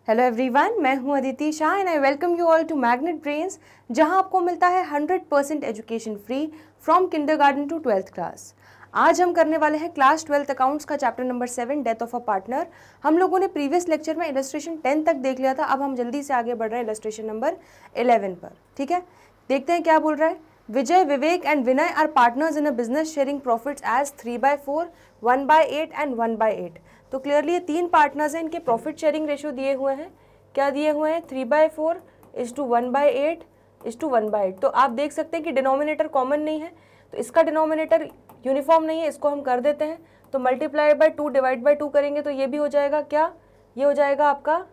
Hello everyone, मैं हूं Aditi Shah and I welcome you all to Magnet Brains, जहां आपको मिलता है 100% education free from kindergarten to 12th class. आज हम करने वाले हैं क्लास 12th अकाउंट्स का chapter number 7 death of a partner. हम लोगों ने प्रीवियस लेक्चर में इलस्ट्रेशन 10 तक देख लिया था। अब हम जल्दी से आगे बढ़ रहे हैं इलस्ट्रेशन नंबर 11 पर। ठीक है, देखते हैं क्या बोल रहा है। Vijay, Vivek and Vinay are partners in a business sharing profits as 3/4, 1/8 and 1/8। तो क्लियरली ये तीन पार्टनर्स हैं, इनके प्रॉफिट शेयरिंग रेशियो दिए हुए हैं। क्या दिए हुए हैं? 3/4 इज टू 1/8 इज टू 1/8। तो आप देख सकते हैं कि डिनोमिनेटर कॉमन नहीं है, तो इसका डिनोमिनेटर यूनिफॉर्म नहीं है, इसको हम कर देते हैं। तो मल्टीप्लाई बाय 2 डिवाइड बाय 2 करेंगे तो ये भी हो जाएगा। क्या ये हो जाएगा आपका?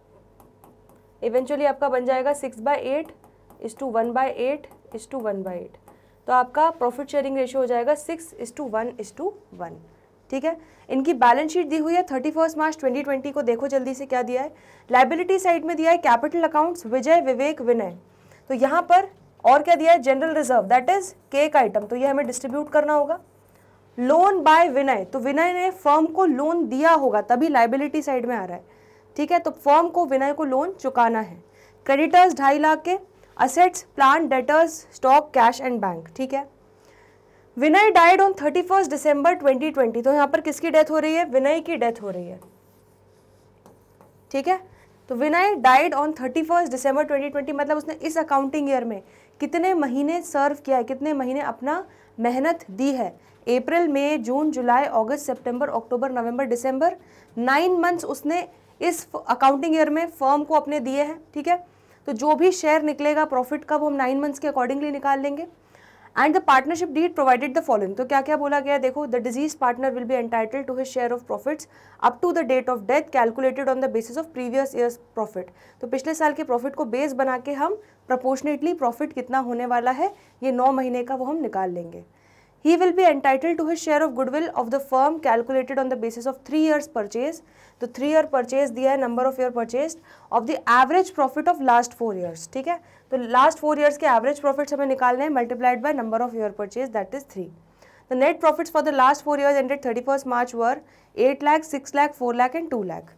इवेंचुअली आपका बन जाएगा 6/8 इज टू 1/8 इज टू 1/8। तो आपका प्रॉफिट शेयरिंग रेशियो हो जाएगा 6:1:1। ठीक है, इनकी बैलेंस शीट दी हुई है 31 मार्च 2020 को। देखो जल्दी से क्या दिया है। लायबिलिटी साइड में दिया है कैपिटल अकाउंट्स विजय, विवेक, विनय। तो यहाँ पर और क्या दिया है? जनरल रिजर्व, दैट इज के का आइटम, तो ये हमें डिस्ट्रीब्यूट करना होगा। लोन बाय विनय, तो विनय ने फर्म को लोन दिया होगा तभी लायबिलिटी साइड में आ रहा है। ठीक है, तो फर्म को विनय को लोन चुकाना है। क्रेडिटर्स 2.5 लाख के, assets plant, debtors, stock, cash and bank. ठीक है, विनय डाइड ऑन 31 दिसंबर 2020। तो यहाँ पर किसकी डेथ हो रही है? विनय की डेथ हो रही है। ठीक है, तो विनय डाइड ऑन 31 दिसंबर 2020, मतलब उसने इस अकाउंटिंग ईयर में कितने महीने सर्व किया है, कितने महीने अपना मेहनत दी है? अप्रैल, मई, जून, जुलाई, अगस्त, सितंबर, अक्टूबर, नवंबर, दिसंबर। 9 मंथ्स उसने इस अकाउंटिंग ईयर में फर्म को अपने दिए हैं। ठीक है, तो जो भी शेयर निकलेगा प्रॉफिट का वो हम 9 मंथ्स के अकॉर्डिंगली निकाल लेंगे। And the partnership deed provided the following. तो क्या क्या बोला गया है देखो। The deceased partner will be entitled to his share of profits up to the date of death calculated on the basis of previous years profit. तो पिछले साल के प्रॉफिट को बेस बना के हम प्रोपोर्शनेटली प्रॉफिट कितना होने वाला है ये 9 महीने का वो हम निकाल लेंगे। He will be entitled to his share of goodwill of the firm calculated on the basis of 3 years purchase. तो 3 year purchase दिया है, number of year purchased of the average profit of last 4 years. ठीक है, तो last 4 years के average profits हमें निकालने हैं multiplied by number of year purchase, that is 3. The net profits for the last 4 years ended 31st March were 8 lakh, 6 lakh, 4 lakh and 2 lakh.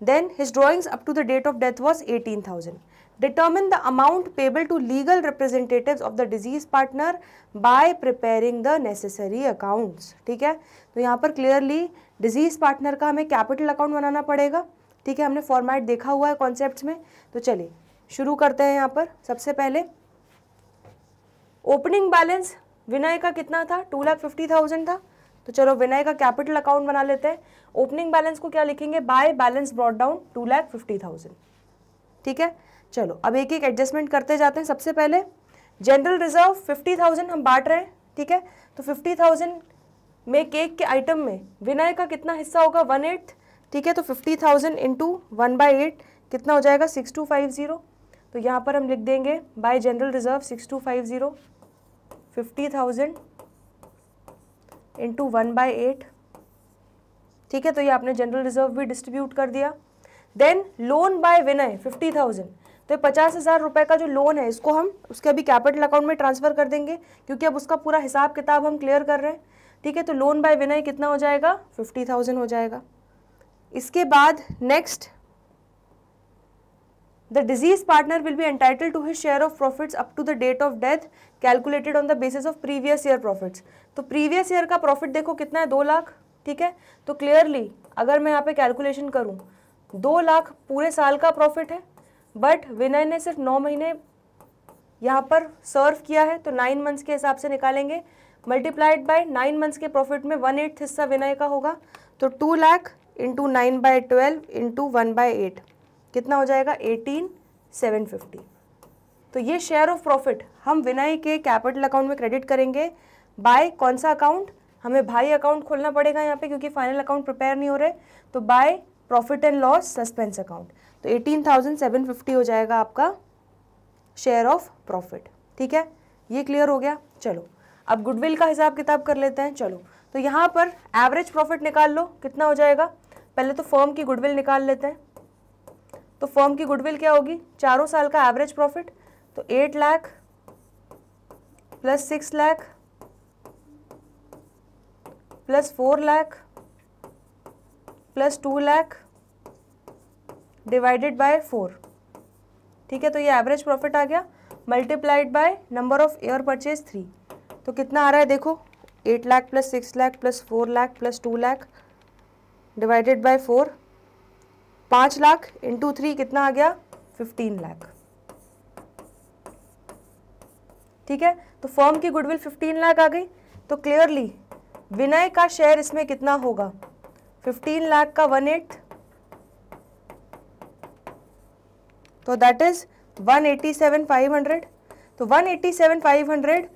Then his drawings up to the date of death was 18,000. Determine the amount payable to legal representatives of the deceased partner by preparing the necessary accounts. ठीक है, तो यहाँ पर clearly disease partner का हमें capital account बनाना पड़ेगा। ठीक है, हमने फॉर्मेट देखा हुआ है कॉन्सेप्ट्स में। तो चलिए शुरू करते हैं। यहाँ पर सबसे पहले ओपनिंग बैलेंस विनय का कितना था? 2,50,000 था। तो चलो विनय का कैपिटल अकाउंट बना लेते हैं। ओपनिंग बैलेंस को क्या लिखेंगे? By balance brought down 2,50,000। ठीक है, चलो अब एक एक एडजस्टमेंट करते जाते हैं। सबसे पहले जनरल रिजर्व 50,000 हम बांट रहे हैं। ठीक है, तो 50,000 में केक के आइटम में विनय का कितना हिस्सा होगा? 1/8। ठीक है, तो 50,000 इंटू 1/8 कितना हो जाएगा? 6250। तो यहाँ पर हम लिख देंगे बाय जनरल रिजर्व 6250, 50,000 इंटू 1/8। ठीक है, तो ये आपने जनरल रिजर्व भी डिस्ट्रीब्यूट कर दिया। देन लोन बाय विनय 50,000, तो 50,000 रुपये का जो लोन है इसको हम उसके अभी कैपिटल अकाउंट में ट्रांसफर कर देंगे, क्योंकि अब उसका पूरा हिसाब किताब हम क्लियर कर रहे हैं। ठीक है, तो लोन बाय विनय कितना हो जाएगा? 50,000 हो जाएगा। इसके बाद next, the deceased partner will be entitled to his share of profits up to the date of death calculated on the basis of previous year profits. तो प्रीवियस ईयर का प्रॉफिट देखो कितना है? 2 लाख। ठीक है, तो क्लियरली अगर मैं यहाँ पे कैलकुलेशन करूँ 2 लाख पूरे साल का प्रॉफिट है, बट विनय ने सिर्फ 9 महीने यहाँ पर सर्व किया है, तो 9 मंथ्स के हिसाब से निकालेंगे। मल्टीप्लाइड बाय 9 मंथ्स के प्रॉफिट में 1/8 हिस्सा विनय का होगा। तो 2 लाख इंटू 9/12 इंटू 1/8 कितना हो जाएगा? 18,750। तो ये शेयर ऑफ प्रॉफिट हम विनय के कैपिटल अकाउंट में क्रेडिट करेंगे। बाय कौन सा अकाउंट? हमें भाई अकाउंट खोलना पड़ेगा यहाँ पे, क्योंकि फाइनल अकाउंट प्रिपेयर नहीं हो रहे। तो by profit and loss suspense account. तो 18,750 हो जाएगा आपका शेयर ऑफ प्रॉफिट। ठीक है, ये क्लियर हो गया। चलो अब गुडविल का हिसाब किताब कर लेते हैं। चलो, तो यहाँ पर एवरेज प्रॉफिट निकाल लो, कितना हो जाएगा? पहले तो फर्म की गुडविल निकाल लेते हैं। तो फर्म की गुडविल क्या होगी? चारों साल का एवरेज प्रॉफिट, तो 8 lakh plus 6 lakh plus 4 lakh plus 2 lakh divided by 4, ठीक है। तो ये एवरेज प्रॉफिट आ गया, multiplied by number of air purchase 3। तो कितना आ रहा है देखो, 8 lakh plus 6 lakh plus 4 lakh plus 2 lakh divided by 4, 5 lakh into 3 कितना आ गया, 15 लाख, ठीक है। तो फर्म की गुडविल 15 लाख आ गई। तो क्लियरली विनय का शेयर इसमें कितना होगा, 15 लाख का 1/8, तो दैट इज 187,500। तो 187,500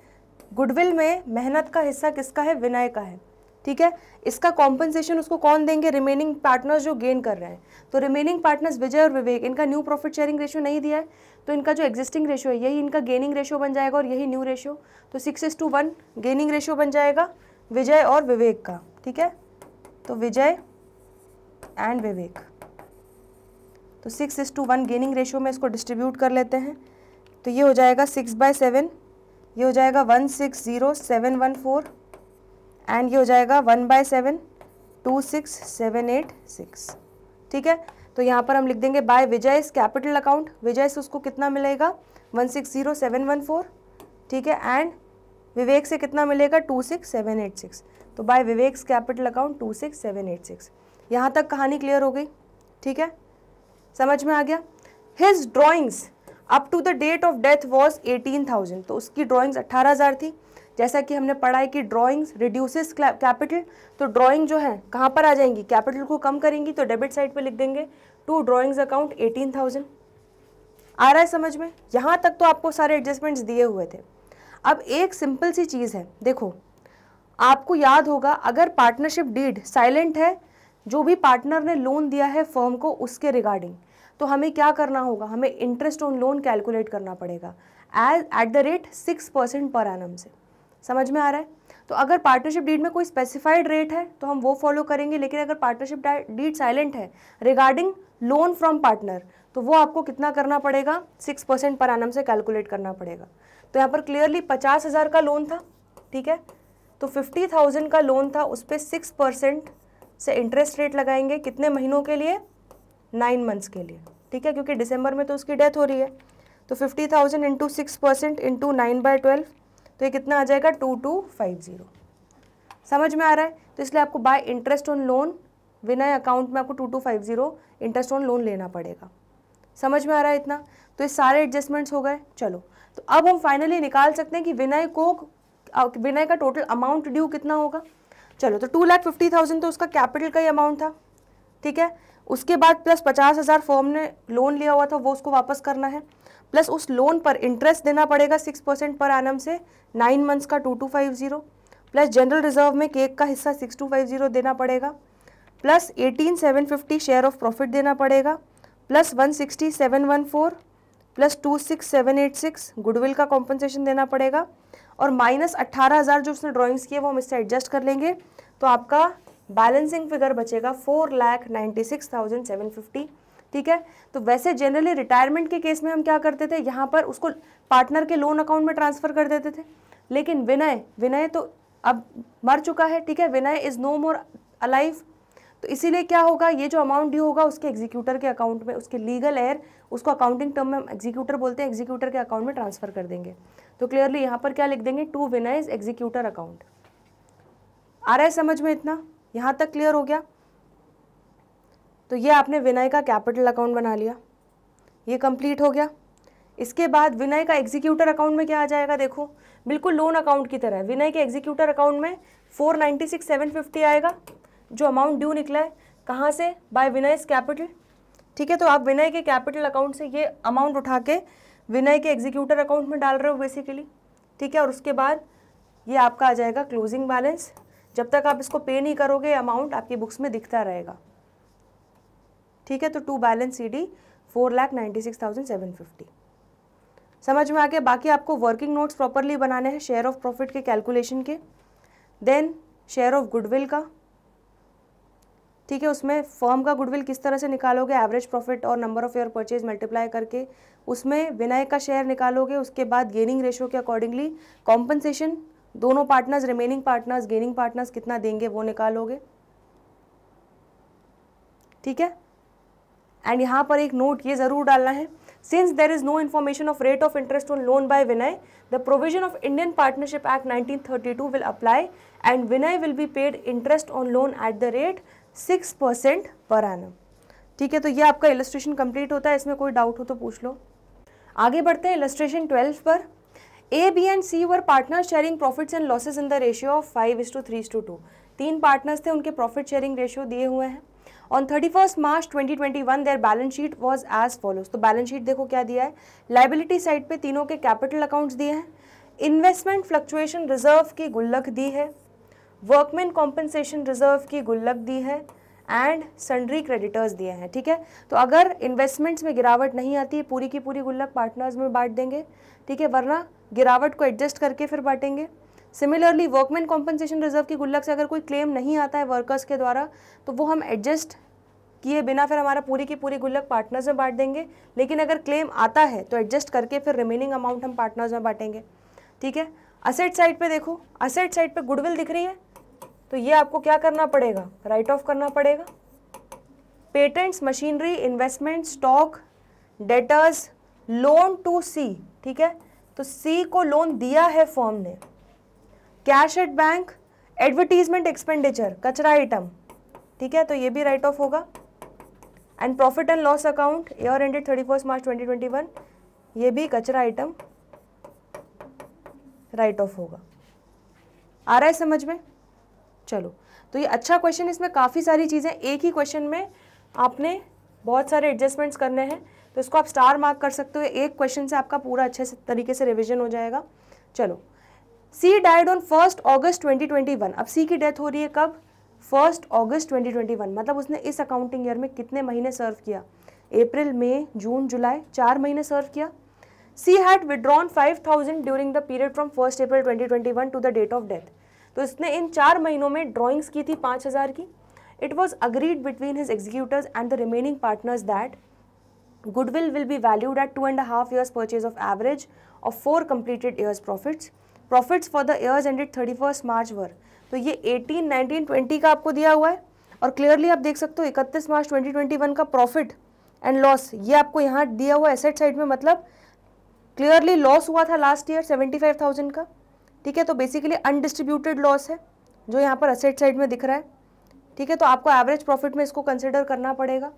गुडविल में मेहनत का हिस्सा किसका है, विनय का है, ठीक है। इसका कॉम्पनसेशन उसको कौन देंगे, रिमेनिंग पार्टनर्स जो गेन कर रहे हैं। तो रिमेनिंग पार्टनर्स विजय और विवेक, इनका न्यू प्रॉफिट शेयरिंग रेशियो नहीं दिया है, तो इनका जो एग्जिस्टिंग रेशियो है यही इनका गेनिंग रेशियो बन जाएगा और यही न्यू रेशियो। तो 6:1 गेनिंग रेशियो बन जाएगा विजय और विवेक का, ठीक है। तो विजय एंड विवेक, तो 6:1 गेनिंग रेशियो में इसको डिस्ट्रीब्यूट कर लेते हैं। तो ये हो जाएगा 6/7, ये हो जाएगा 160,714 एंड ये हो जाएगा 1/7, 26,786, ठीक है। तो यहाँ पर हम लिख देंगे बाय विजय कैपिटल अकाउंट, विजय से उसको कितना मिलेगा 160,714, ठीक है, एंड विवेक से कितना मिलेगा 26,786। तो बाय विवेक्स कैपिटल अकाउंट 26,786। यहाँ तक कहानी क्लियर हो गई, ठीक है, समझ में आ गया। His drawings up to the date of death was 18,000, तो उसकी ड्रॉइंग्स 18,000 थी। जैसा कि हमने पढ़ा है कि ड्रॉइंग्स रिड्यूसेस कैपिटल, तो ड्रॉइंग जो है कहाँ पर आ जाएंगी, कैपिटल को कम करेंगी, तो डेबिट साइड पे लिख देंगे टू ड्रॉइंग्स अकाउंट 18,000। आ रहा है समझ में, यहाँ तक तो आपको सारे एडजस्टमेंट्स दिए हुए थे। अब एक सिंपल सी चीज़ है, देखो आपको याद होगा अगर पार्टनरशिप डीड साइलेंट है, जो भी पार्टनर ने लोन दिया है फर्म को उसके रिगार्डिंग, तो हमें क्या करना होगा, हमें इंटरेस्ट ऑन लोन कैलकुलेट करना पड़ेगा eight the rate 6% per annum से। समझ में आ रहा है। तो अगर पार्टनरशिप डीड में कोई स्पेसिफाइड रेट है तो हम वो फॉलो करेंगे, लेकिन अगर पार्टनरशिप डीड साइलेंट है रिगार्डिंग लोन फ्रॉम पार्टनर, तो वो आपको कितना करना पड़ेगा, 6% पर एनम से कैलकुलेट करना पड़ेगा। तो यहाँ पर क्लियरली 50,000 का लोन था, ठीक है, तो 50,000 का लोन था, उस पर 6% से इंटरेस्ट रेट लगाएंगे, कितने महीनों के लिए, 9 मंथ्स के लिए, ठीक है, क्योंकि दिसंबर में तो उसकी डेथ हो रही है। तो 50,000 इंटू 6% इंटू 9/12, तो ये कितना आ जाएगा 2250। समझ में आ रहा है। तो इसलिए आपको bye interest on loan Vinay account में आपको 2250 इंटरेस्ट ऑन लोन लेना पड़ेगा। समझ में आ रहा है इतना। तो ये सारे एडजस्टमेंट्स हो गए। चलो, तो अब हम फाइनली निकाल सकते हैं कि विनय का टोटल अमाउंट ड्यू कितना होगा। चलो, तो 2,50,000 तो उसका कैपिटल का ही अमाउंट था, ठीक है। उसके बाद प्लस 50,000 फर्म ने लोन लिया हुआ था, वो उसको वापस करना है, प्लस उस लोन पर इंटरेस्ट देना पड़ेगा 6% पर एनम से 9 मंथ्स का 2250, प्लस जनरल रिजर्व में केक का हिस्सा 6250 देना पड़ेगा, प्लस 18,750 शेयर ऑफ प्रॉफिट देना पड़ेगा, प्लस 160,714 प्लस 26,786 गुडविल का कॉम्पनसेशन देना पड़ेगा, और माइनस 18,000 जो उसने ड्राइंग्स किए वो हम इससे एडजस्ट कर लेंगे। तो आपका बैलेंसिंग फिगर बचेगा 4,96,750, ठीक है। तो वैसे जनरली रिटायरमेंट के केस में हम क्या करते थे, यहाँ पर उसको पार्टनर के लोन अकाउंट में ट्रांसफ़र कर देते थे, लेकिन विनय तो अब मर चुका है, ठीक है, विनय इज़ नो मोर अलाइव। तो इसीलिए क्या होगा, ये जो अमाउंट ड्यू होगा उसके एग्जीक्यूटर के अकाउंट में, उसके लीगल एयर, उसको अकाउंटिंग टर्म में हम एग्जीक्यूटर बोलते हैं, एग्जीक्यूटर के अकाउंट में ट्रांसफ़र कर देंगे। तो क्लियरली यहाँ पर क्या लिख देंगे, टू विनयज एग्जीक्यूटर अकाउंट। आ रहा है समझ में इतना, यहाँ तक क्लियर हो गया। तो ये आपने विनय का कैपिटल अकाउंट बना लिया, ये कंप्लीट हो गया। इसके बाद विनय का एग्जीक्यूटर अकाउंट में क्या आ जाएगा, देखो बिल्कुल लोन अकाउंट की तरह। विनय के एग्जीक्यूटर अकाउंट में 496,750 आएगा, जो अमाउंट ड्यू निकला है कहाँ से, बाय विनयस कैपिटल, ठीक है। तो आप विनय के कैपिटल अकाउंट से ये अमाउंट उठा के विनय के एग्जीक्यूटर अकाउंट में डाल रहे हो बेसिकली, ठीक है। और उसके बाद ये आपका आ जाएगा क्लोजिंग बैलेंस। जब तक आप इसको पे नहीं करोगे अमाउंट आपकी बुक्स में दिखता रहेगा, ठीक है। तो टू बैलेंस CD 4,96,750 समझ में आ गया। बाकी आपको वर्किंग नोट्स प्रॉपरली बनाने हैं शेयर ऑफ प्रॉफिट के कैलकुलेशन के, देन शेयर ऑफ गुडविल का, ठीक है। उसमें फर्म का गुडविल किस तरह से निकालोगे, एवरेज प्रॉफिट और number of year purchase multiply करके, उसमें विनय का शेयर निकालोगे। उसके बाद गेनिंग रेशियो के अकॉर्डिंगली कॉम्पनसेशन, दोनों partners, remaining partners, gaining partners कितना देंगे वो निकालोगे, ठीक है। एंड यहाँ पर एक नोट ये ज़रूर डालना है, since there is no information of rate of interest on loan by Vinay, the provision of Indian partnership act 1932 will apply and Vinay will be paid interest on loan at the rate 6% per annum. ठीक है, तो ये आपका illustration complete होता है, इसमें कोई doubt हो तो पूछ लो। आगे बढ़ते हैं इलस्ट्रेशन 12 पर। A, B and C were partners sharing profits and losses in the ratio of 5:3:2। 3 partners थे, उनके प्रॉफिट शेयरिंग रेशियो दिए हुए हैं। On 31 March 2021 there balance sheet was as follows. तो बैलेंस शीट देखो क्या दिया है, लाइबिलिटी साइड पे तीनों के कैपिटल अकाउंट्स दिए हैं, इन्वेस्टमेंट फ्लक्चुएशन रिजर्व की गुल्लक दी है, वर्कमैन कॉम्पनसेशन रिजर्व की गुल्लक दी है एंड सन्ड्री क्रेडिटर्स दिए हैं। ठीक है, तो अगर इन्वेस्टमेंट्स में गिरावट नहीं आती है, पूरी की पूरी गुल्लक पार्टनर्स में बांट देंगे। ठीक है, वरना गिरावट को एडजस्ट करके फिर बांटेंगे। सिमिलरली वर्कमैन कॉम्पनसेशन रिजर्व की गुल्लक से अगर कोई क्लेम नहीं आता है वर्कर्स के द्वारा, तो वो हम एडजस्ट किए बिना फिर हमारा पूरी की पूरी गुल्लक पार्टनर्स में बांट देंगे। लेकिन अगर क्लेम आता है तो एडजस्ट करके फिर रिमेनिंग अमाउंट हम पार्टनर्स में बांटेंगे। ठीक है, असेट साइड पे देखो, असेट साइड पे गुडविल दिख रही है, तो ये आपको क्या करना पड़ेगा, राइट ऑफ करना पड़ेगा। Patents, machinery, investment, stock, debtors, loan to C. ठीक है, तो सी को लोन दिया है फर्म ने। Cash at bank, advertisement expenditure, कचरा आइटम। ठीक है, तो ये भी राइट ऑफ होगा। And profit and loss account year ended 31 March 2021, ये भी कचरा आइटम राइट ऑफ होगा। आ रहा है समझ में? चलो, तो ये अच्छा क्वेश्चन, इसमें काफ़ी सारी चीज़ें एक ही क्वेश्चन में आपने बहुत सारे एडजस्टमेंट्स करने हैं, तो इसको आप स्टार मार्क कर सकते हो। एक क्वेश्चन से आपका पूरा अच्छे से तरीके से रिवीजन हो जाएगा। चलो, सी डाइड ऑन 1 अगस्त 2021। अब सी की डेथ हो रही है कब, 1 अगस्त 2021। मतलब उसने इस अकाउंटिंग ईयर में कितने महीने सर्व किया, अप्रैल, मई, जून, जुलाई, 4 महीने सर्व किया। C had withdrawn 5,000 during the period from 1 April 2021 to the date of death. तो इसने इन 4 महीनों में ड्रॉइंग्स की थी 5,000 की। It was agreed between his executives and the remaining partners that goodwill will be valued at 2.5 years purchase of average of 4 completed years profits for the years ended 31st March were। तो ये 18, 19, 20 का आपको दिया हुआ है और clearly आप देख सकते हो 31 मार्च 2021 का प्रॉफिट एंड लॉस ये आपको यहाँ दिया हुआ एसेट साइड में, मतलब क्लियरली लॉस हुआ था लास्ट ईयर 75,000 का। ठीक है, तो बेसिकली अनडिस्ट्रीब्यूटेड लॉस है जो यहाँ पर एसेट साइड में दिख रहा है। ठीक है, तो आपको एवरेज प्रॉफिट में इसको कंसिडर करना पड़ेगा।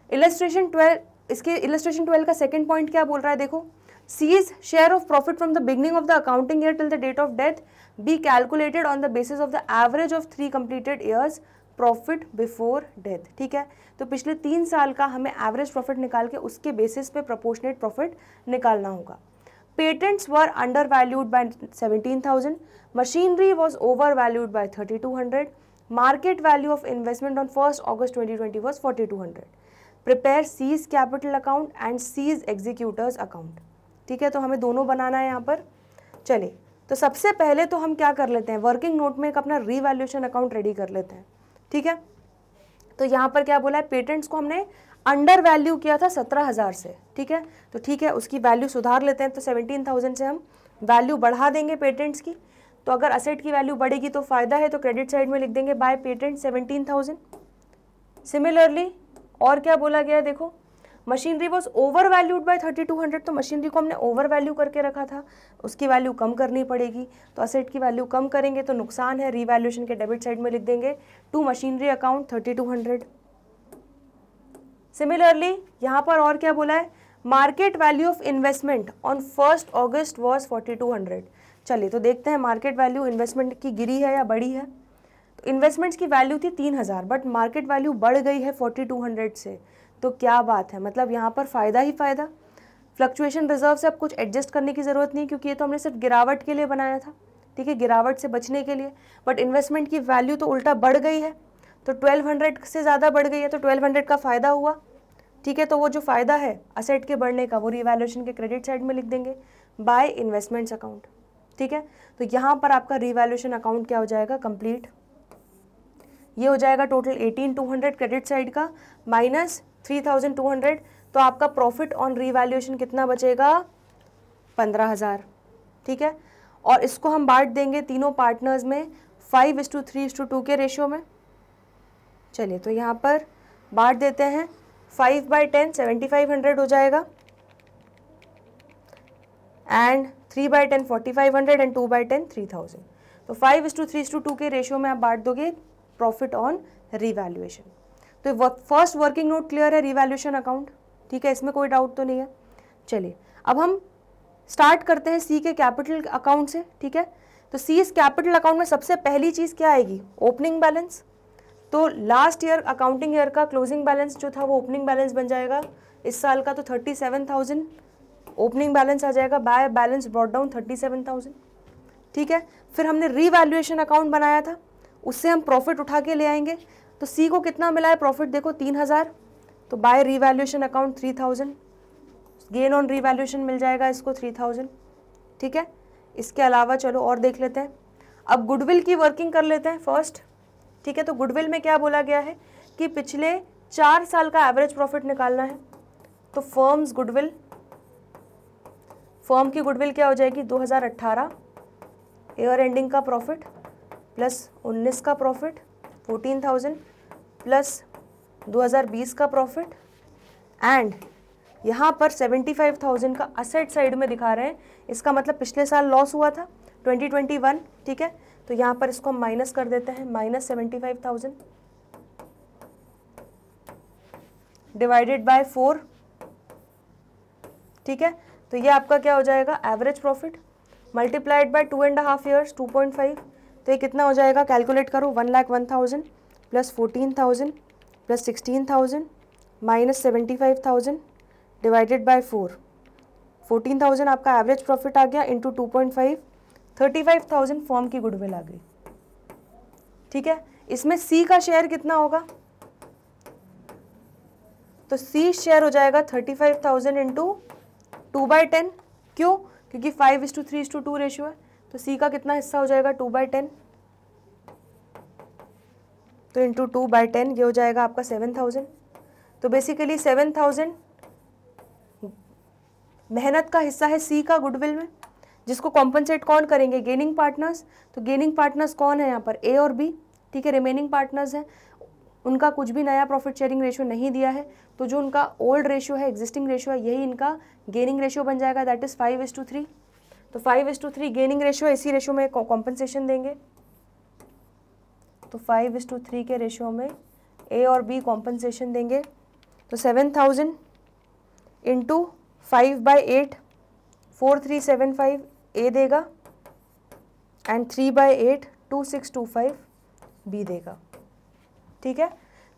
इलस्ट्रेशन 12, इसके इलस्ट्रेशन 12 का सेकंड पॉइंट क्या बोल रहा है, देखो, C's share of profit from the beginning of the accounting year till the date of death be calculated on the basis of the average of 3 completed years profit before death. ठीक है, तो पिछले 3 साल का हमें एवरेज प्रॉफिट निकाल के उसके बेसिस पे प्रोपोर्शनेट प्रॉफिट निकालना होगा। Patents were under valued by 17,000, machinery was over valued by 3,200, market value of investment on 1 August 2020 was 4,200। Prepare C's capital account and C's executors account. ठीक है, तो हमें दोनों बनाना है यहाँ पर। चलिए, तो सबसे पहले तो हम क्या कर लेते हैं, वर्किंग नोट में एक अपना रीवैल्यूएशन अकाउंट रेडी कर लेते हैं। ठीक है, तो यहाँ पर क्या बोला है, पेटेंट्स को हमने अंडर वैल्यू किया था 17,000 से। ठीक है, तो ठीक है, उसकी वैल्यू सुधार लेते हैं। तो 17,000 से हम वैल्यू बढ़ा देंगे पेटेंट्स की। तो अगर असेट की वैल्यू बढ़ेगी तो फ़ायदा है, तो क्रेडिट साइड में लिख देंगे बाय पेटेंट 17,000। सिमिलरली और क्या बोला गया है, देखो, machinery was over valued by 3,200। तो मशीनरी को हमने ओवर वैल्यू करके रखा था, उसकी वैल्यू कम करनी पड़ेगी। तो असेट की वैल्यू कम करेंगे तो नुकसान है, रीवैल्यूएशन के डेबिट साइड में लिख देंगे टू मशीनरी अकाउंट 3,200। सिमिलरली यहाँ पर और क्या बोला है, market value of investment on 1 August was 4,200। चलिए, तो देखते हैं मार्केट वैल्यू इन्वेस्टमेंट की गिरी है या बढ़ी है। तो इन्वेस्टमेंट्स की वैल्यू थी 3,000, बट मार्केट वैल्यू बढ़ गई है 4,200 से। तो क्या बात है, मतलब यहाँ पर फ़ायदा ही फ़ायदा। फ्लक्चुएशन रिजर्व से अब कुछ एडजस्ट करने की ज़रूरत नहीं, क्योंकि ये तो हमने सिर्फ गिरावट के लिए बनाया था। ठीक है, गिरावट से बचने के लिए। बट इन्वेस्टमेंट की वैल्यू तो उल्टा बढ़ गई है, तो 1,200 से ज़्यादा बढ़ गई है, तो 1,200 का फ़ायदा हुआ। ठीक है, तो वो जो फ़ायदा है असेट के बढ़ने का, वो रीवैल्यूएशन के क्रेडिट साइड में लिख देंगे बाय इन्वेस्टमेंट्स अकाउंट। ठीक है, तो यहाँ पर आपका रीवैल्यूएशन अकाउंट क्या हो जाएगा, कंप्लीट। ये हो जाएगा टोटल 18,200 क्रेडिट साइड का माइनस 3,200। तो आपका प्रॉफिट ऑन रीवैल्यूएशन कितना बचेगा, 15,000। ठीक है, और इसको हम बांट देंगे तीनों पार्टनर्स में 5:3:2 के रेशियो में। चलिए, तो यहाँ पर बांट देते हैं 5/10 7500 हो जाएगा, एंड 3/10 4500 एंड 2/10 3000। तो 5:3:2 के रेशियो में आप बांट दोगे प्रॉफिट ऑन रीवैल्यूएशन। तो फर्स्ट वर्किंग नोट क्लियर है, रीवैल्यूएशन अकाउंट, ठीक है, इसमें कोई डाउट तो नहीं है। चलिए अब हम स्टार्ट करते हैं सी के कैपिटल अकाउंट से, ठीक है। तो सी इस कैपिटल अकाउंट में सबसे पहली चीज़ क्या आएगी, ओपनिंग बैलेंस। तो लास्ट ईयर अकाउंटिंग ईयर का क्लोजिंग बैलेंस जो था वो ओपनिंग बैलेंस बन जाएगा इस साल का, तो 37,000 ओपनिंग बैलेंस आ जाएगा, बाय बैलेंस ब्रॉट डाउन 37,000, ठीक है। फिर हमने रीवैल्यूएशन अकाउंट बनाया था, उससे हम प्रॉफिट उठा के ले आएंगे। तो सी को कितना मिला है प्रॉफिट, देखो 3,000, तो by revaluation account 3,000, gain on revaluation मिल जाएगा इसको 3,000, ठीक है। इसके अलावा चलो और देख लेते हैं, अब गुडविल की वर्किंग कर लेते हैं फर्स्ट, ठीक है। तो गुडविल में क्या बोला गया है कि पिछले 4 साल का एवरेज प्रॉफिट निकालना है। तो फर्म्स गुडविल, फर्म की गुडविल क्या हो जाएगी, 2018 ईयर एंडिंग का प्रॉफिट प्लस 19 का प्रॉफिट 14,000 प्लस 2020 का प्रॉफिट, एंड यहाँ पर 75,000 का असेट साइड में दिखा रहे हैं। इसका मतलब पिछले साल लॉस हुआ था 2021, ठीक है। तो यहाँ पर इसको हम माइनस कर देते हैं, -75,000 डिवाइडेड बाय 4, ठीक है। तो ये आपका क्या हो जाएगा, average profit multiplied by 2.5 years 2.5, तो ये कितना हो जाएगा, कैलकुलेट करो, 1,01,000 plus 14,000 plus 16,000 minus 75,000 divided by 4, 14,000 आपका एवरेज प्रॉफिट आ गया इंटू 2.5, 35,000 फर्म की गुडविल आ गई, ठीक है। इसमें सी का शेयर कितना होगा, तो सी शेयर हो जाएगा 35,000 इंटू 2/10, क्यों, क्योंकि 5:3:2 रेशियो है। तो सी का कितना हिस्सा हो जाएगा, 2/10, तो इंटू 2/10 ये हो जाएगा आपका 7,000। तो बेसिकली 7,000 मेहनत का हिस्सा है सी का गुडविल में, जिसको कॉम्पनसेट कौन करेंगे, गेनिंग पार्टनर्स। तो गेनिंग पार्टनर्स कौन है यहाँ पर, ए और बी, ठीक है। रिमेनिंग पार्टनर्स हैं, उनका कुछ भी नया प्रॉफिट शेयरिंग रेशियो नहीं दिया है, तो जो उनका ओल्ड रेशियो है, एग्जिस्टिंग रेशियो है, यही इनका गेनिंग रेशियो बन जाएगा, दैट इज 5:3। तो 5:3 गेनिंग रेशियो, इसी रेशियो में कॉम्पनसेशन देंगे। तो 5:3 के रेशियो में ए और बी कॉम्पनसेशन देंगे। तो 7,000 इंटू 5/8 4375 ए देगा, एंड 3/8 2625 बी देगा, ठीक है।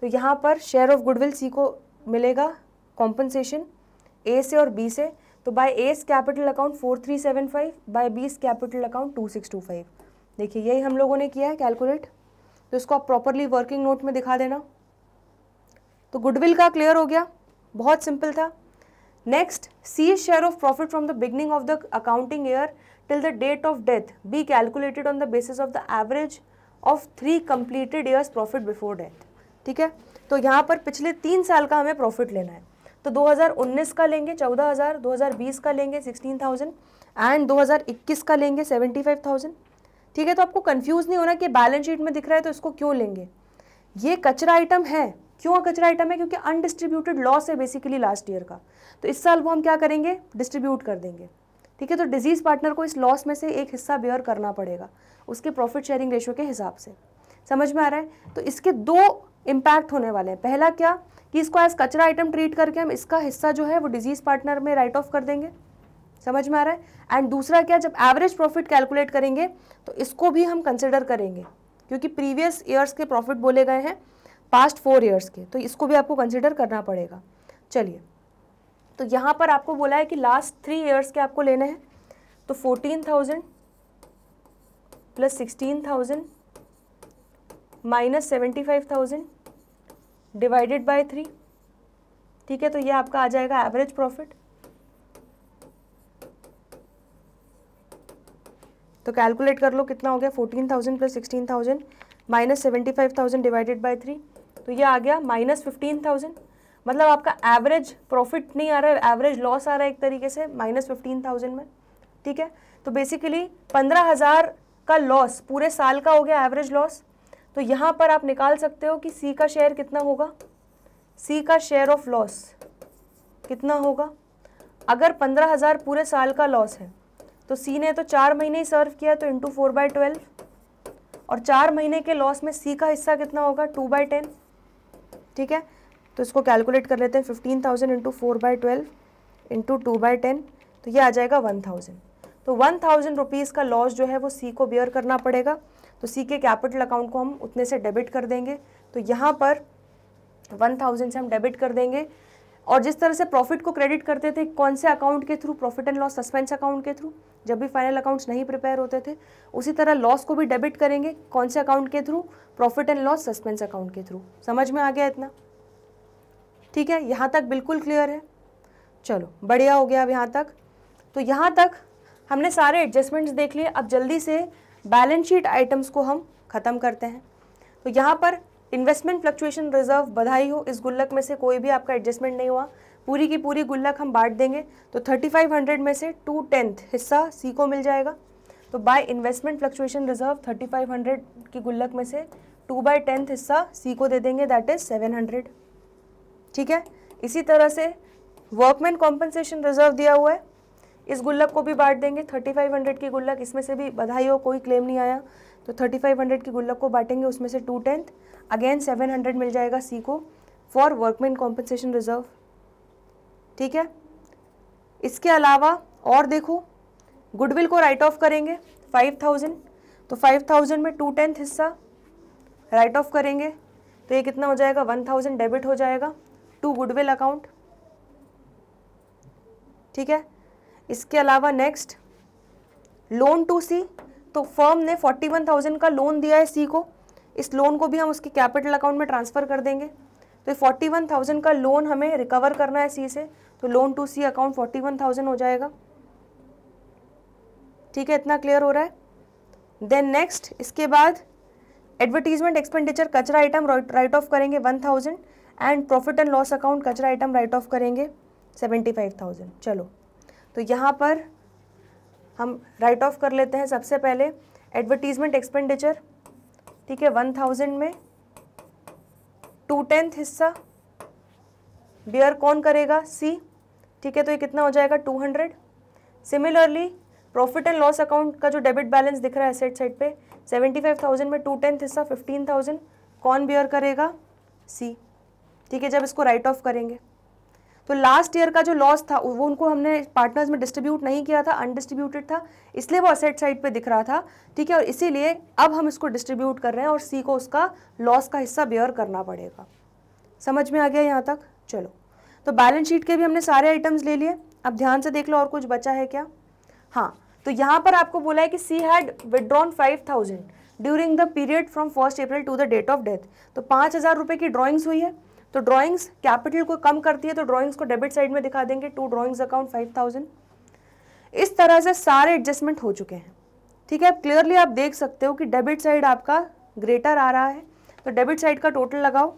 तो यहाँ पर शेयर ऑफ गुडविल सी को मिलेगा कॉम्पनसेशन ए से और बी से। तो by A's capital account 4375, by B's capital account 2625। देखिए यही हम लोगों ने किया है कैलकुलेट, तो इसको आप प्रॉपरली वर्किंग नोट में दिखा देना। तो गुडविल का क्लियर हो गया, बहुत सिंपल था। Next, C share of profit from the beginning of the accounting year till the date of death be calculated on the basis of the average of 3 completed years profit before death, ठीक है। तो यहाँ पर पिछले 3 साल का हमें profit लेना है। तो 2019 का लेंगे 14,000, 2020 का लेंगे 16,000 एंड 2021 का लेंगे 75,000, ठीक है। तो आपको कंफ्यूज नहीं होना कि बैलेंस शीट में दिख रहा है तो इसको क्यों लेंगे, ये कचरा आइटम है। क्यों कचरा आइटम है, क्योंकि अनडिस्ट्रीब्यूटेड लॉस है बेसिकली लास्ट ईयर का, तो इस साल वो हम क्या करेंगे, डिस्ट्रीब्यूट कर देंगे, ठीक है। तो डिजीज पार्टनर को इस लॉस में से एक हिस्सा बेयर करना पड़ेगा उसके प्रॉफिट शेयरिंग रेशियो के हिसाब से, समझ में आ रहा है। तो इसके 2 इम्पैक्ट होने वाले हैं। पहला क्या कि इसको एज कचरा आइटम ट्रीट करके हम इसका हिस्सा जो है वो डिजीज पार्टनर में राइट ऑफ कर देंगे, समझ में आ रहा है। एंड दूसरा क्या, जब एवरेज प्रॉफिट कैलकुलेट करेंगे तो इसको भी हम कंसिडर करेंगे, क्योंकि प्रीवियस ईयर्स के प्रॉफिट बोले गए हैं पास्ट 4 ईयर्स के, तो इसको भी आपको कंसिडर करना पड़ेगा। चलिए, तो यहाँ पर आपको बोला है कि लास्ट 3 ईयर्स के आपको लेने हैं। तो 14,000 प्लस 16,000 माइनस 75,000 डिवाइडेड बाय 3, ठीक है। तो ये आपका आ जाएगा एवरेज प्रॉफिट। तो कैलकुलेट कर लो कितना हो गया, 14,000 प्लस 16,000 माइनस 75,000 डिवाइडेड बाय 3, तो ये आ गया -15,000। मतलब आपका एवरेज प्रॉफिट नहीं आ रहा है, एवरेज लॉस आ रहा है एक तरीके से -15,000 में, ठीक है। तो बेसिकली 15,000 का लॉस पूरे साल का हो गया एवरेज लॉस। तो यहाँ पर आप निकाल सकते हो कि सी का शेयर कितना होगा, सी का शेयर ऑफ लॉस कितना होगा? अगर 15,000 पूरे साल का लॉस है तो सी ने तो 4 महीने ही सर्व किया, तो इंटू 4/12, और 4 महीने के लॉस में सी का हिस्सा कितना होगा? 2/10। ठीक है, तो इसको कैलकुलेट कर लेते हैं। 15,000 इंटू 4/12 इंटू 2/10, तो ये आ जाएगा 1,000। तो 1,000 रुपीज़ का लॉस जो है वो सी को बेयर करना पड़ेगा। तो सी के कैपिटल अकाउंट को हम उतने से डेबिट कर देंगे। तो यहाँ पर 1,000 से हम डेबिट कर देंगे, और जिस तरह से प्रॉफिट को क्रेडिट करते थे कौन से अकाउंट के through? Profit and loss suspense account के थ्रू, जब भी फाइनल अकाउंट्स नहीं प्रिपेयर होते थे। उसी तरह लॉस को भी डेबिट करेंगे कौन से अकाउंट के through? Profit and loss suspense account के थ्रू। समझ में आ गया इतना? ठीक है, यहाँ तक बिल्कुल क्लियर है? चलो बढ़िया हो गया अब यहाँ तक। तो यहाँ तक हमने सारे एडजस्टमेंट्स देख लिए। अब जल्दी से बैलेंस शीट आइटम्स को हम ख़त्म करते हैं। तो यहाँ पर इन्वेस्टमेंट फ्लक्चुएशन रिजर्व, बधाई हो, इस गुल्लक में से कोई भी आपका एडजस्टमेंट नहीं हुआ, पूरी की पूरी गुल्लक हम बांट देंगे। तो 3500 में से 2/10 हिस्सा सी को मिल जाएगा। तो बाय इन्वेस्टमेंट फ्लक्चुएशन रिजर्व 3500 की गुल्लक में से 2/10 हिस्सा सी को दे देंगे, दैट इज 700। ठीक है, इसी तरह से वर्कमैन कॉम्पनसेशन रिजर्व दिया हुआ है, इस गुल्लक को भी बांट देंगे। 3500 की गुल्लक, इसमें से भी बधाई हो, कोई क्लेम नहीं आया। तो 3500 की गुल्लक को बांटेंगे, उसमें से 2/10, अगेन 700 मिल जाएगा सी को फॉर वर्कमैन कॉम्पनसेशन रिजर्व। ठीक है, इसके अलावा और देखो, गुडविल को राइट ऑफ करेंगे 5,000, तो 5,000 में 2/10 हिस्सा राइट ऑफ करेंगे, तो ये कितना हो जाएगा? 1,000 डेबिट हो जाएगा टू गुडविल अकाउंट। ठीक है, इसके अलावा नेक्स्ट लोन टू सी, तो फर्म ने 41,000 का लोन दिया है सी को, इस लोन को भी हम उसके कैपिटल अकाउंट में ट्रांसफ़र कर देंगे। तो 41,000 का लोन हमें रिकवर करना है सी से, तो लोन टू सी अकाउंट 41,000 हो जाएगा। ठीक है, इतना क्लियर हो रहा है? देन नेक्स्ट, इसके बाद एडवर्टीजमेंट एक्सपेंडिचर कचरा आइटम राइट ऑफ करेंगे 1,000, and profit and loss account कचरा आइटम राइट ऑफ करेंगे 75,000। चलो, तो यहाँ पर हम राइट ऑफ कर लेते हैं सबसे पहले एडवर्टीजमेंट एक्सपेंडिचर। ठीक है, 1,000 में 2/10 हिस्सा बेयर कौन करेगा? सी। ठीक है, तो ये कितना हो जाएगा? 200। Similarly profit and loss account का जो डेबिट बैलेंस दिख रहा है एसेट साइड पे, 75,000 में 2/10 हिस्सा 15,000 कौन बेयर करेगा? सी। ठीक है, जब इसको राइट ऑफ करेंगे तो लास्ट ईयर का जो लॉस था वो उनको हमने पार्टनर्स में डिस्ट्रीब्यूट नहीं किया था, अनडिस्ट्रीब्यूटेड था, इसलिए वो असेट साइड पे दिख रहा था। ठीक है, और इसीलिए अब हम इसको डिस्ट्रीब्यूट कर रहे हैं और सी को उसका लॉस का हिस्सा बेयर करना पड़ेगा। समझ में आ गया यहाँ तक? चलो, तो बैलेंस शीट के भी हमने सारे आइटम्स ले लिए। अब ध्यान से देख लो और कुछ बचा है क्या? हाँ, तो यहाँ पर आपको बोला है कि C had withdrawn 5,000 during the period from 1 April to the date of death. तो 5,000 रुपये की ड्रॉइंग्स हुई है, तो ड्राइंग्स कैपिटल को कम करती है, तो ड्राइंग्स को डेबिट साइड में दिखा देंगे, टू ड्राइंग्स अकाउंट 5,000। इस तरह से सारे एडजस्टमेंट हो चुके हैं। ठीक है, क्लियरली आप देख सकते हो कि डेबिट साइड आपका ग्रेटर आ रहा है, तो डेबिट साइड का टोटल लगाओ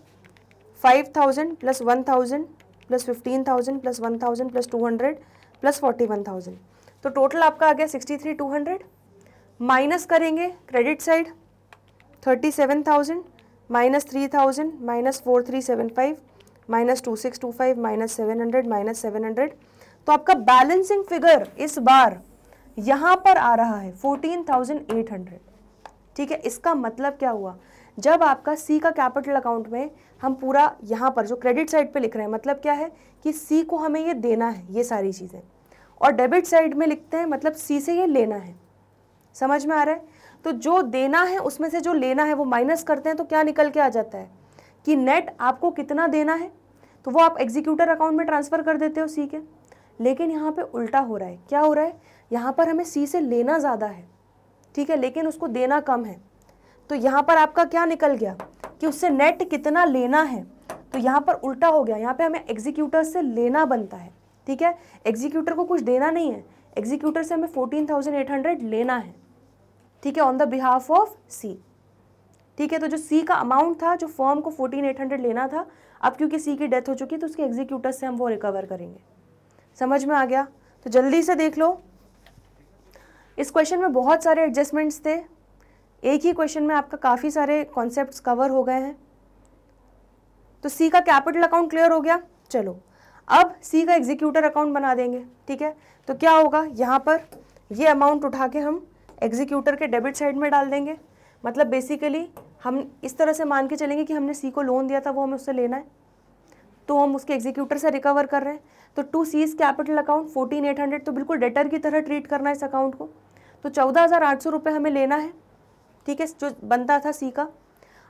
5,000 plus 1,000 plus 15,000 plus 1,000 plus 200 plus 41,000, तो टोटल आपका आ गया 63,200। माइनस करेंगे credit side 37,000 minus 3,000 minus 4,375 minus 2,625 minus 700 तो आपका बैलेंसिंग फिगर इस बार यहाँ पर आ रहा है 14,800। ठीक है, इसका मतलब क्या हुआ? जब आपका सी का कैपिटल अकाउंट में हम पूरा यहाँ पर जो क्रेडिट साइड पे लिख रहे हैं, मतलब क्या है कि सी को हमें ये देना है ये सारी चीज़ें, और डेबिट साइड में लिखते हैं मतलब सी से ये लेना है। समझ में आ रहा है? तो जो देना है उसमें से जो लेना है वो माइनस करते हैं, तो क्या निकल के आ जाता है कि नेट आपको कितना देना है, तो वो आप एग्जीक्यूटर अकाउंट में ट्रांसफ़र कर देते हो सी के। लेकिन यहाँ पे उल्टा हो रहा है। क्या हो रहा है? यहाँ पर हमें सी से लेना ज़्यादा है, ठीक है, लेकिन उसको देना कम है। तो यहाँ पर आपका क्या निकल गया कि उससे नेट कितना लेना है, तो यहाँ पर उल्टा हो गया। यहाँ पे हमें एग्जीक्यूटर से लेना बनता है। ठीक है, एग्जीक्यूटर को कुछ देना नहीं है, एग्जीक्यूटर से हमें 14,800 लेना है। ठीक है, ऑन द बिहाफ ऑफ सी। ठीक है, तो जो सी का अमाउंट था, जो फर्म को 14,800 लेना था, अब क्योंकि सी की डेथ हो चुकी है तो उसके एग्जीक्यूटर से हम वो रिकवर करेंगे। समझ में आ गया? तो जल्दी से देख लो, इस क्वेश्चन में बहुत सारे एडजस्टमेंट्स थे, एक ही क्वेश्चन में आपका काफ़ी सारे कॉन्सेप्ट्स कवर हो गए हैं। तो सी का कैपिटल अकाउंट क्लियर हो गया। चलो अब सी का एग्जीक्यूटर अकाउंट बना देंगे, ठीक है। तो क्या होगा, यहाँ पर ये अमाउंट उठा के हम एग्जीक्यूटर के डेबिट साइड में डाल देंगे। मतलब बेसिकली हम इस तरह से मान के चलेंगे कि हमने सी को लोन दिया था, वो हमें उससे लेना है, तो हम उसके एग्जीक्यूटर से रिकवर कर रहे हैं। तो टू सीज कैपिटल अकाउंट 14,800, तो बिल्कुल डेटर की तरह ट्रीट करना है इस अकाउंट को। तो 14,800 रुपये हमें लेना है, ठीक है, जो बनता था सी का।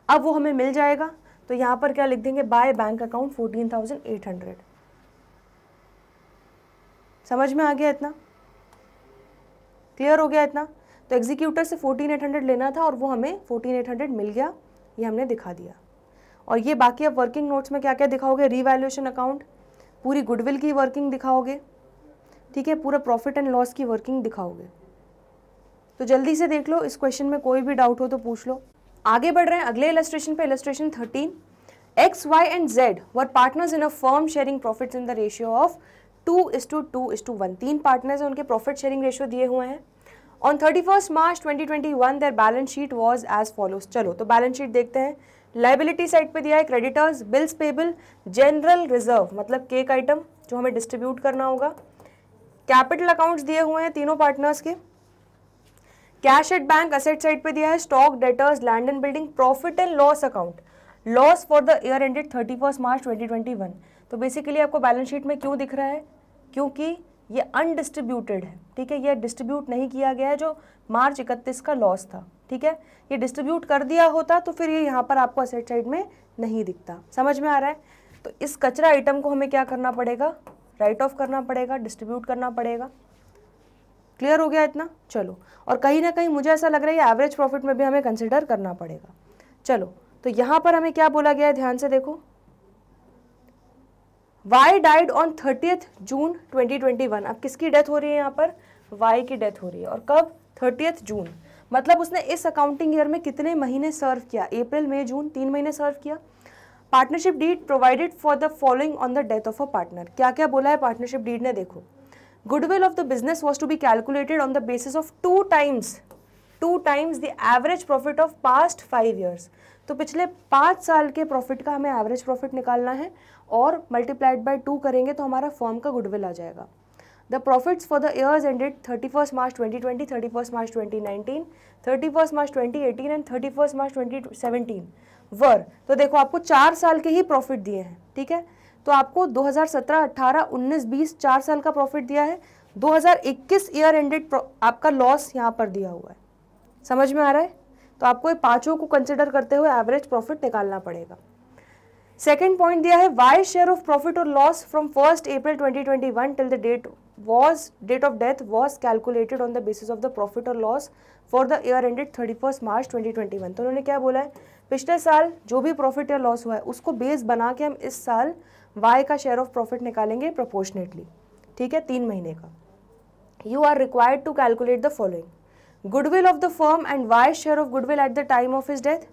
अब वो हमें मिल जाएगा, तो यहाँ पर क्या लिख देंगे, बाय बैंक अकाउंट 14,800। समझ में आ गया इतना? क्लियर हो गया इतना? तो एग्जीक्यूटर से 14,800 लेना था और वो हमें 14,800 मिल गया, ये हमने दिखा दिया। और ये बाकी अब वर्किंग नोट्स में क्या क्या दिखाओगे, रीवैल्यूएशन अकाउंट, पूरी गुडविल की वर्किंग दिखाओगे, ठीक है, पूरा प्रॉफिट एंड लॉस की वर्किंग दिखाओगे। तो जल्दी से देख लो, इस क्वेश्चन में कोई भी डाउट हो तो पूछ लो। आगे बढ़ रहे हैं अगले इलस्ट्रेशन पे, illustration 13। X, Y and Z were partners in a firm sharing profits in the ratio of 2:2:1। 3 partners हैं, उनके प्रॉफिट शेयरिंग रेशियो दिए हुए हैं। On 31 March 2021 there balance sheet was as follows. चलो तो बैलेंस शीट देखते हैं। लाइबिलिटी साइड पे दिया है creditors, bills payable, general reserve मतलब केक आइटम जो हमें डिस्ट्रीब्यूट करना होगा। कैपिटल अकाउंट्स दिए हुए हैं तीनों पार्टनर्स के। Cash at bank asset side पे दिया है stock, debtors, land and building. Profit and loss account, loss for the year ended 31 March 2021। तो बेसिकली आपको बैलेंस शीट में क्यों दिख रहा है, क्योंकि ये अनडिस्ट्रीब्यूटेड है, ठीक है, ये डिस्ट्रीब्यूट नहीं किया गया है जो मार्च 31 का लॉस था, ठीक है। ये डिस्ट्रीब्यूट कर दिया होता तो फिर ये यहाँ पर आपको असेट साइड में नहीं दिखता। समझ में आ रहा है? तो इस कचरा आइटम को हमें क्या करना पड़ेगा, राइट ऑफ करना पड़ेगा, डिस्ट्रीब्यूट करना पड़ेगा। क्लियर हो गया इतना? चलो, और कहीं ना कहीं मुझे ऐसा लग रहा है ये एवरेज प्रॉफिट में भी हमें कंसिडर करना पड़ेगा। चलो तो यहाँ पर हमें क्या बोला गया है, ध्यान से देखो। Y डाइड ऑन 30 जून 2021। अब किसकी डेथ हो रही है यहाँ पर, Y की डेथ हो रही है, और कब, 30 जून। मतलब उसने इस अकाउंटिंग ईयर में कितने महीने सर्व किया, अप्रैल मई जून, 3 महीने सर्व किया। Partnership deed provided for the following on the death of a partner. क्या क्या बोला है पार्टनरशिप डीड ने, देखो। Goodwill of the business was to be calculated on the basis of 2 times the average profit of past 5 years. तो पिछले 5 साल के प्रॉफिट का हमें एवरेज प्रॉफिट निकालना है और मल्टीप्लाइड बाय 2 करेंगे तो हमारा फर्म का गुडविल आ जाएगा। The profits for the years ended 31 March 2020, 31 March 2019, 31 March 2018 and 31 मार्च 2017 वर। तो देखो आपको 4 साल के ही प्रॉफिट दिए हैं, ठीक है। तो आपको 2017, 18, 19, 20 4 साल का प्रॉफिट दिया है। 2021 ईयर एंडेड आपका लॉस यहाँ पर दिया हुआ है। समझ में आ रहा है? तो आपको ये पांचों को कंसिडर करते हुए एवरेज प्रॉफिट निकालना पड़ेगा। सेकंड पॉइंट दिया है वाई शेयर ऑफ प्रॉफिट और loss from 1 April 2021 till the date of death was calculated on the basis of the profit और loss for the year ended 31 March 2021। तो उन्होंने क्या बोला है, पिछले साल जो भी प्रॉफिट या लॉस हुआ है उसको बेस बना के हम इस साल वाई का शेयर ऑफ प्रॉफिट निकालेंगे प्रोपोर्शनेटली, ठीक है, 3 महीने का। You are required to calculate the following: goodwill of the firm and Y's share of goodwill at the time of his death,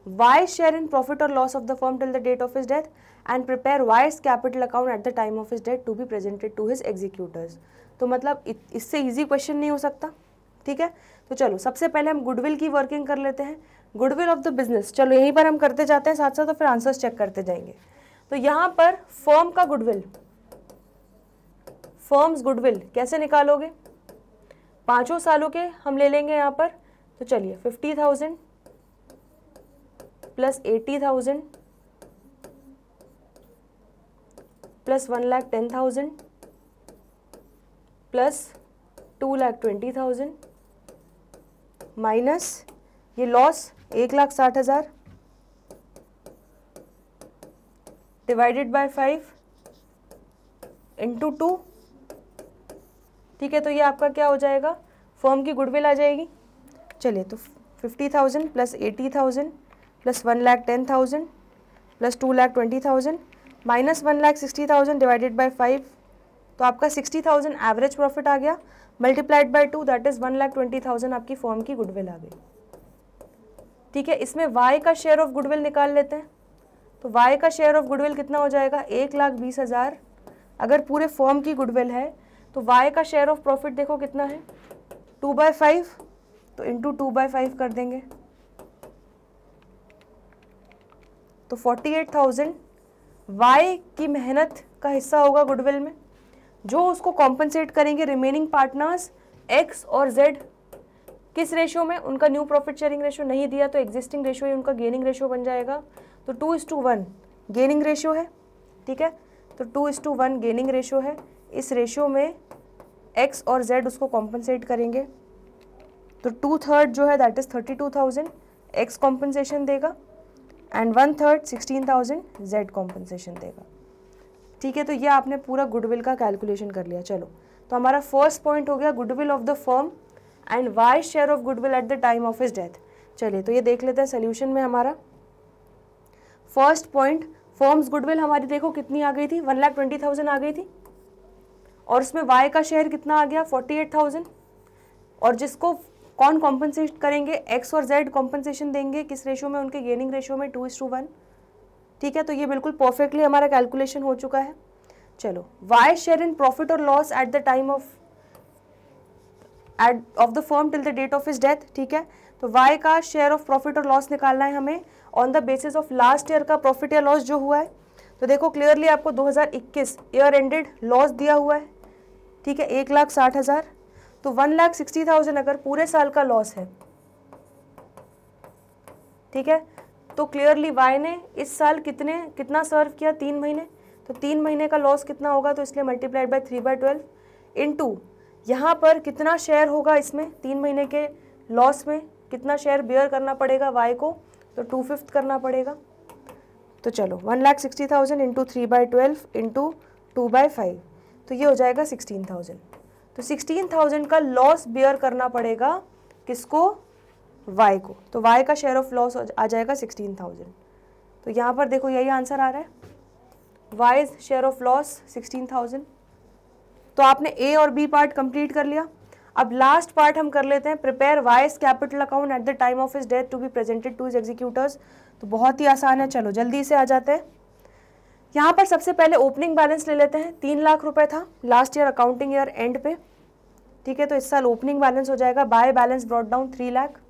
Y's share in profit or loss of the firm till the date of his death, and prepare Y's capital account at the time of his death to be presented to his executors। तो मतलब इससे easy question नहीं हो सकता, ठीक है। तो चलो सबसे पहले हम गुडविल की वर्किंग कर लेते हैं। गुडविल ऑफ द बिजनेस, चलो यहीं पर हम करते जाते हैं साथ साथ, तो फिर आंसर्स चेक करते जाएंगे। तो यहाँ पर फर्म का गुडविल, फर्म्स गुडविल कैसे निकालोगे, 5 सालों के हम ले लेंगे यहाँ पर। तो चलिए 50,000 प्लस 80,000 प्लस 1,10,000 प्लस 2,20,000 माइनस ये लॉस 1,60,000 डिवाइडेड बाय 5 इंटू 2, ठीक है। तो ये आपका क्या हो जाएगा, फर्म की गुडविल आ जाएगी। चलिए तो 50,000 plus 80,000 plus 1,10,000 plus 2,20,000 minus 1,60,000 divided by 5, तो आपका 60,000 एवरेज प्रॉफिट आ गया, मल्टीप्लाइड बाय 2 दैट इज 1,20,000 आपकी फर्म की गुडविल आ गई, ठीक है। इसमें वाई का शेयर ऑफ गुडविल निकाल लेते हैं। तो वाई का शेयर ऑफ गुडविल कितना हो जाएगा, 1,20,000 अगर पूरे फर्म की गुडविल है। तो y का शेयर ऑफ प्रॉफिट देखो कितना है, 2/5, तो इंटू 2/5 कर देंगे। तो 48,000 वाई की मेहनत का हिस्सा होगा गुडविल में, जो उसको कॉम्पनसेट करेंगे रिमेनिंग पार्टनर्स एक्स और जेड। किस रेशियो में? उनका न्यू प्रॉफिट शेयरिंग रेशियो नहीं दिया तो एग्जिस्टिंग रेशियो ही उनका गेनिंग रेशियो बन जाएगा। तो 2:1 गेनिंग रेशियो है, ठीक है। तो 2:1 गेनिंग रेशियो है। इस रेशियो में एक्स और जेड उसको कॉम्पनसेट करेंगे। तो 2/3 जो है दैट इज 32,000 एक्स कॉम्पनसेशन देगा एंड 1/3 16,000 जेड कॉम्पनसेशन देगा, ठीक है। तो ये आपने पूरा गुडविल का कैलकुलेशन कर लिया। चलो, तो हमारा फर्स्ट पॉइंट हो गया goodwill of the firm and Y share of goodwill at the time of his death. चलिए, तो ये देख लेते हैं सोल्यूशन में। हमारा फर्स्ट पॉइंट, फर्म्स गुडविल हमारी देखो कितनी आ गई थी, 1,20,000 आ गई थी, और उसमें वाई का शेयर कितना आ गया, 48,000। और जिसको कौन कॉम्पनसेट करेंगे, एक्स और जेड कॉम्पनसेशन देंगे किस रेशियो में, उनके गेनिंग रेशियो में 2:1, ठीक है। तो ये बिल्कुल परफेक्टली हमारा कैलकुलेशन हो चुका है। चलो, वाई शेयर इन प्रॉफिट और loss at the time of the firm till the date of his death, ठीक है। तो वाई का शेयर ऑफ प्रॉफिट और लॉस निकालना है हमें on the basis of last year का प्रॉफिट या लॉस जो हुआ है। तो देखो क्लियरली आपको 2021 ईयर एंडेड लॉस दिया हुआ है, ठीक है, 1,60,000। तो 1,60,000 अगर पूरे साल का लॉस है, ठीक है, तो क्लियरली वाई ने इस साल कितना सर्व किया, 3 महीने। तो 3 महीने का लॉस कितना होगा, तो इसलिए मल्टीप्लाइड बाय 3/12 इनटू यहाँ पर कितना शेयर होगा इसमें, 3 महीने के लॉस में कितना शेयर बियर करना पड़ेगा वाई को, तो 2/5 करना पड़ेगा। तो चलो 1,60,000 इंटू 3/12 इंटू 2/5, तो ये हो जाएगा 16,000। तो 16,000 का लॉस बियर करना पड़ेगा किसको, वाई को। तो वाई का शेयर ऑफ लॉस आ जाएगा 16,000। तो यहाँ पर देखो यही आंसर आ रहा है, वाइज शेयर ऑफ लॉस 16,000। तो आपने ए और बी पार्ट कंप्लीट कर लिया। अब लास्ट पार्ट हम कर लेते हैं, prepare Y's capital account at the time of his death to be presented to his executors. तो बहुत ही आसान है, चलो जल्दी से आ जाते हैं। यहाँ पर सबसे पहले ओपनिंग बैलेंस ले लेते हैं, 3 लाख रुपए था last year accounting year and पे, ठीक है। तो इस साल ओपनिंग बैलेंस हो जाएगा by balance brought down 3 lakh.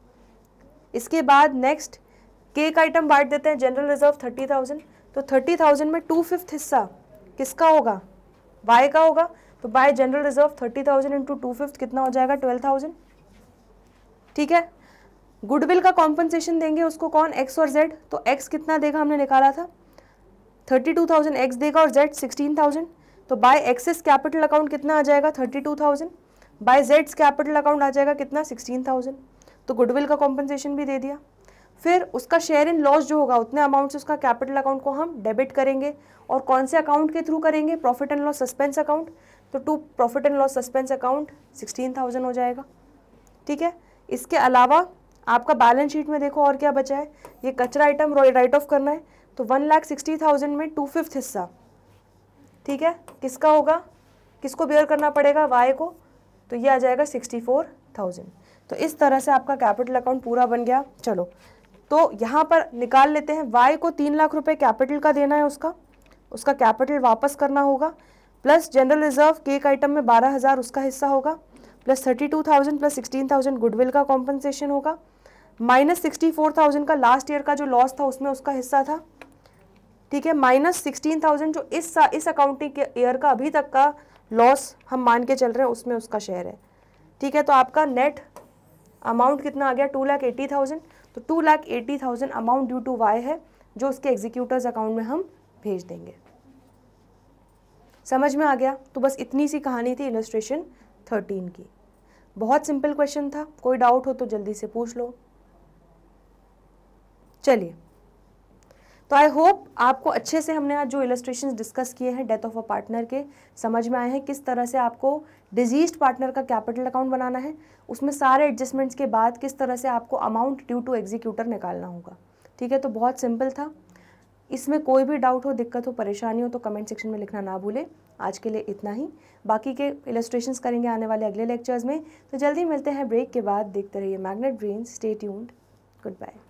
इसके बाद नेक्स्ट केक आइटम बांट देते हैं, जनरल रिजर्व 30,000। तो 30,000 में 2/5 हिस्सा किसका होगा, वाई का होगा। तो बाय जनरल रिजर्व 30,000 इंटू 2/5 कितना हो जाएगा, 12,000, ठीक है। गुडविल का कॉम्पनसेशन देंगे उसको कौन, एक्स और जेड। तो एक्स कितना देगा, हमने निकाला था 32,000 एक्स देगा और जेड 16,000। तो बाय एक्सेस कैपिटल अकाउंट कितना आ जाएगा, 32,000। बाय जेड्स कैपिटल अकाउंट आ जाएगा कितना, 16,000। तो गुडविल का कॉम्पनसेशन भी दे दिया। फिर उसका शेयर इन लॉस जो होगा उतने अमाउंट से उसका कैपिटल अकाउंट को हम डेबिट करेंगे, और कौन से अकाउंट के थ्रू करेंगे, profit and loss suspense account. तो to profit and loss suspense account 16,000 हो जाएगा, ठीक है। इसके अलावा आपका बैलेंस शीट में देखो और क्या बचा है, ये कचरा आइटम राइट ऑफ करना है। तो 1,60,000 में 2/5 हिस्सा, ठीक है, किसका होगा, किसको बेयर करना पड़ेगा, वाई को। तो ये आ जाएगा 64,000। तो इस तरह से आपका कैपिटल अकाउंट पूरा बन गया। चलो, तो यहाँ पर निकाल लेते हैं, वाई को 3 लाख रुपए कैपिटल का देना है, उसका कैपिटल वापस करना होगा, plus general reserve cake item में 12,000 उसका हिस्सा होगा, प्लस 32,000 प्लस 16,000 गुडविल का कॉम्पनसेशन होगा, माइनस 64,000 का लास्ट ईयर का जो लॉस था उसमें उसका हिस्सा था, ठीक है, माइनस 16,000 जो इस अकाउंटिंग ईयर का अभी तक का लॉस हम मान के चल रहे हैं उसमें उसका शेयर है, ठीक है। तो आपका नेट अमाउंट कितना आ गया, 2,80,000। तो 2,80,000 अमाउंट ड्यू टू वाई है जो उसके एग्जीक्यूटर्स अकाउंट में हम भेज देंगे। समझ में आ गया। तो बस इतनी सी कहानी थी इलस्ट्रेशन 13 की। बहुत सिंपल क्वेश्चन था, कोई डाउट हो तो जल्दी से पूछ लो। चलिए, तो आई होप आपको अच्छे से हमने आज जो इलस्ट्रेशंस डिस्कस किए हैं डेथ ऑफ अ पार्टनर के समझ में आए हैं, किस तरह से आपको डिजीज्ड पार्टनर का कैपिटल अकाउंट बनाना है, उसमें सारे एडजस्टमेंट्स के बाद किस तरह से आपको अमाउंट ड्यू टू एग्जीक्यूटर निकालना होगा, ठीक है। तो बहुत सिंपल था। इसमें कोई भी डाउट हो, दिक्कत हो, परेशानी हो तो कमेंट सेक्शन में लिखना ना भूले। आज के लिए इतना ही, बाकी के इलस्ट्रेशंस करेंगे आने वाले अगले लेक्चर्स में। तो जल्दी मिलते हैं ब्रेक के बाद। देखते रहिए Magnet Brains, stay tuned, good bye.